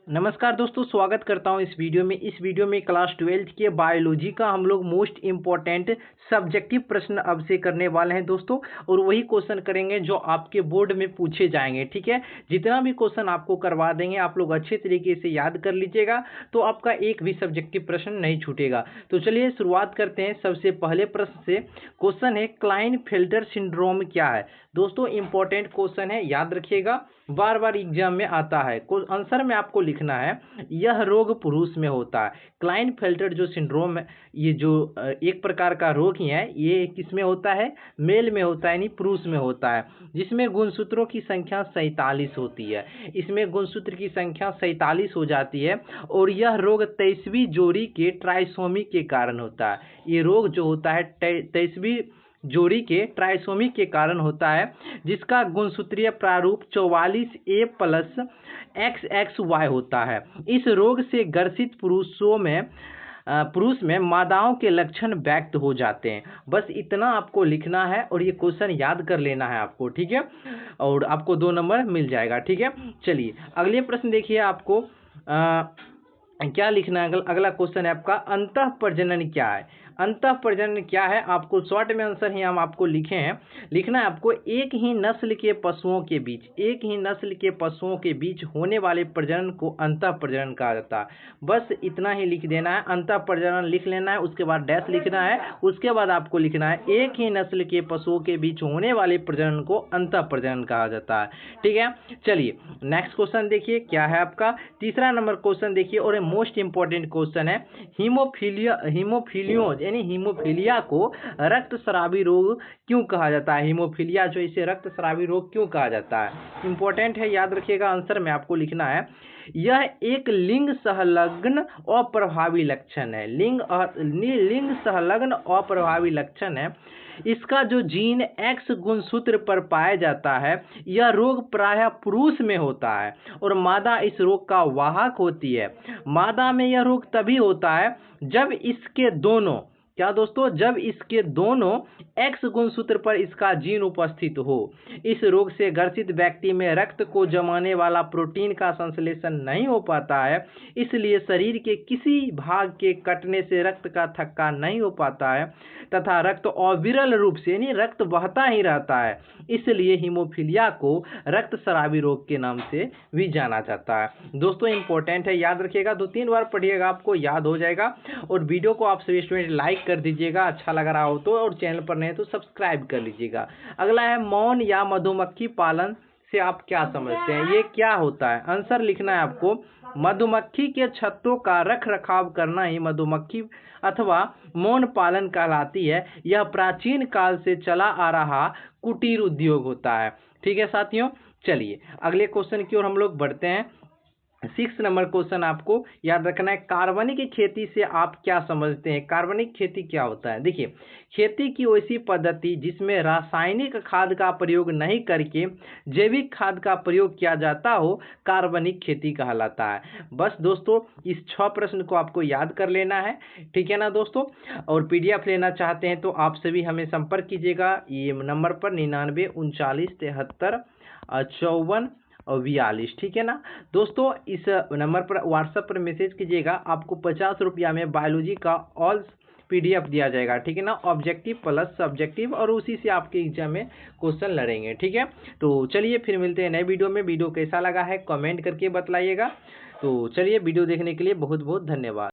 नमस्कार दोस्तों, स्वागत करता हूं इस वीडियो में। इस वीडियो में क्लास 12th के बायोलॉजी का हम लोग मोस्ट इम्पॉर्टेंट सब्जेक्टिव प्रश्न अब से करने वाले हैं दोस्तों, और वही क्वेश्चन करेंगे जो आपके बोर्ड में पूछे जाएंगे। ठीक है, जितना भी क्वेश्चन आपको करवा देंगे आप लोग अच्छे तरीके से याद कर लीजिएगा, तो आपका एक भी सब्जेक्टिव प्रश्न नहीं छूटेगा। तो चलिए शुरुआत करते हैं सबसे पहले प्रश्न से। क्वेश्चन है, क्लाइनफेल्टर सिंड्रोम क्या है? दोस्तों इंपॉर्टेंट क्वेश्चन है, याद रखिएगा, बार बार एग्जाम में आता है। आंसर में आपको लिखना है, यह रोग पुरुष में होता है। क्लाइनफेल्टर जो सिंड्रोम है, ये जो एक प्रकार का रोग ही है, ये किस में होता है? मेल में होता है, यानी पुरुष में होता है, जिसमें गुणसूत्रों की संख्या 47 होती है। इसमें गुणसूत्र की संख्या 47 हो जाती है, और यह रोग 23वीं जोड़ी के ट्राइसोमी के कारण होता है। ये रोग जो होता है 23वीं जोड़ी के ट्राइसोमी के कारण होता है, जिसका गुणसूत्रीय प्रारूप 44A+XXY होता है। इस रोग से ग्रसित पुरुष में मादाओं के लक्षण व्यक्त हो जाते हैं। बस इतना आपको लिखना है और ये क्वेश्चन याद कर लेना है आपको। ठीक है, और आपको 2 नंबर मिल जाएगा। ठीक है, चलिए अगले प्रश्न देखिए। आपको क्या लिखना है? अगला क्वेश्चन है आपका, अंतः प्रजनन क्या है? अंतः प्रजनन क्या है? आपको शॉर्ट में आंसर ही हम आपको लिखे हैं, लिखना है आपको, एक ही नस्ल के पशुओं के बीच होने वाले प्रजनन को अंतः प्रजनन कहा जाता है। बस इतना ही लिख देना है, अंतः प्रजनन लिख लेना है, उसके बाद डैश लिखना है, उसके बाद आपको लिखना है, एक ही नस्ल के पशुओं के बीच होने वाले प्रजनन को अंतः प्रजनन कहा जाता है। ठीक है, चलिए नेक्स्ट क्वेश्चन देखिए, क्या है आपका तीसरा नंबर क्वेश्चन देखिए, और मोस्ट इंपॉर्टेंट क्वेश्चन है, हीमोफीलिया को रक्तस्रावी रोग क्यों कहा जाता है? हीमोफीलिया जो, इसे रक्तस्रावी रोग क्यों कहा जाता है? इंपॉर्टेंट है, याद रखिएगा। आंसर में आपको लिखना है, यह एक लिंग संलग्न अप्रभावी लक्षण है। लिंग संलग्न अप्रभावी लक्षण है। इसका जो जीन एक्स गुणसूत्र पर पाया जाता है, यह रोग प्रायः पुरुष में होता है, और मादा इस रोग का वाहक होती है। मादा में यह रोग तभी होता है जब इसके दोनों, क्या दोस्तों, जब इसके दोनों एक्स गुणसूत्र पर इसका जीन उपस्थित हो। इस रोग से ग्रसित व्यक्ति में रक्त को जमाने वाला प्रोटीन का संश्लेषण नहीं हो पाता है, इसलिए शरीर के किसी भाग के कटने से रक्त का थक्का नहीं हो पाता है, तथा रक्त अविरल रूप से, यानी रक्त बहता ही रहता है। इसलिए हीमोफीलिया को रक्तस्रावी रोग के नाम से भी जाना जाता है। दोस्तों इंपॉर्टेंट है, याद रखिएगा, 2-3 बार पढ़िएगा, आपको याद हो जाएगा। और वीडियो को आप सभी स्टूडेंट लाइक कर दीजिएगा, अच्छा लग रहा हो तो, और चैनल पर नहीं तो सब्सक्राइब कर लीजिएगा। अगला है, मौन या मधुमक्खी पालन से आप क्या समझते हैं? ये क्या होता है? आंसर लिखना है आपको, मधुमक्खी के छत्तों का रख रखाव करना ही मधुमक्खी अथवा मौन पालन कहलाती है। यह प्राचीन काल से चला आ रहा कुटीर उद्योग होता है। ठीक है साथियों, चलिए अगले क्वेश्चन की ओर हम लोग बढ़ते हैं। 6 नंबर क्वेश्चन आपको याद रखना है, कार्बनिक खेती से आप क्या समझते हैं? कार्बनिक खेती क्या होता है? देखिए, खेती की वैसी पद्धति जिसमें रासायनिक खाद का प्रयोग नहीं करके जैविक खाद का प्रयोग किया जाता हो, कार्बनिक खेती कहलाता है। बस दोस्तों इस 6 प्रश्न को आपको याद कर लेना है। ठीक है ना दोस्तों, और PDF लेना चाहते हैं तो आप सभी हमें संपर्क कीजिएगा, ये नंबर पर 99 39 73 54 और 42। ठीक है ना दोस्तों, इस नंबर पर व्हाट्सएप पर मैसेज कीजिएगा, आपको 50 रुपया में बायोलॉजी का ऑल PDF दिया जाएगा। ठीक है ना, ऑब्जेक्टिव प्लस सब्जेक्टिव, और उसी से आपके एग्जाम में क्वेश्चन लड़ेंगे। ठीक है, तो चलिए फिर मिलते हैं नए वीडियो में। वीडियो कैसा लगा है कमेंट करके बतलाइएगा। तो चलिए, वीडियो देखने के लिए बहुत बहुत धन्यवाद।